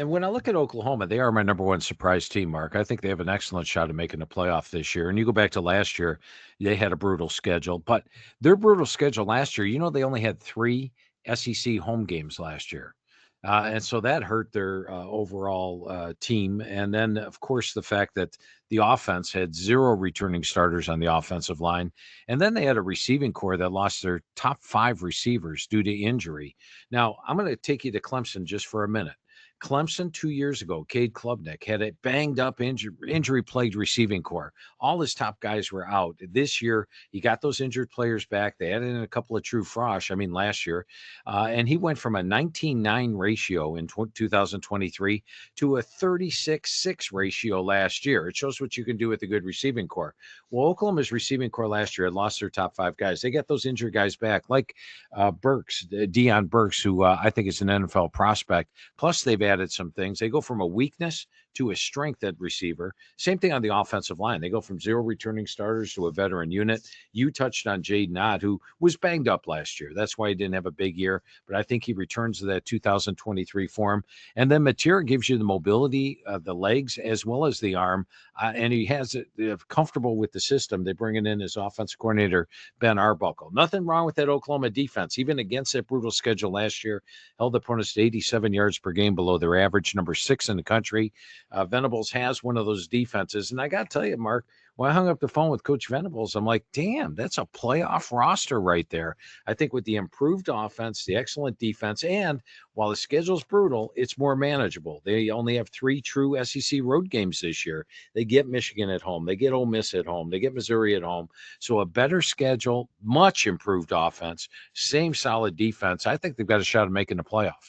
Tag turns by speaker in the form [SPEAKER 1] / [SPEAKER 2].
[SPEAKER 1] And when I look at Oklahoma, they are my number one surprise team, Mark. I think they have an excellent shot at making the playoff this year. And you go back to last year, they had a brutal schedule, but their brutal schedule last year, they only had three SEC home games last year. And so that hurt their overall team. And then, of course, the fact that the offense had zero returning starters on the offensive line. And then they had a receiving core that lost their top five receivers due to injury. Now, I'm going to take you to Clemson just for a minute. Clemson 2 years ago, Cade Klubnik had a banged up injury plagued receiving core. All his top guys were out. This year, he got those injured players back. They added in a couple of true frosh, last year. And he went from a 19-9 ratio in 2023 to a 36-6 ratio last year. It shows what you can do with a good receiving core. Well, Oklahoma's receiving core last year had lost their top five guys. They got those injured guys back, like Burks, Deion Burks, who I think is an NFL prospect. Plus, they've added some things. They go from a weakness to a strength at receiver. Same thing on the offensive line. They go from zero returning starters to a veteran unit. You touched on Jaden Ott, who was banged up last year. That's why he didn't have a big year, but I think he returns to that 2023 form. And then Matera gives you the mobility of the legs as well as the arm, and he has it comfortable with the system. They bring it in as offensive coordinator, Ben Arbuckle. Nothing wrong with that Oklahoma defense, even against that brutal schedule last year. Held opponents to 87 yards per game below their average, number 6 in the country. Venables has one of those defenses. And I got to tell you, Mark, when I hung up the phone with Coach Venables, I'm like, damn, that's a playoff roster right there. I think with the improved offense, the excellent defense, and while the schedule's brutal, it's more manageable. They only have three true SEC road games this year. They get Michigan at home. They get Ole Miss at home. They get Missouri at home. So a better schedule, much improved offense, same solid defense. I think they've got a shot at making the playoffs.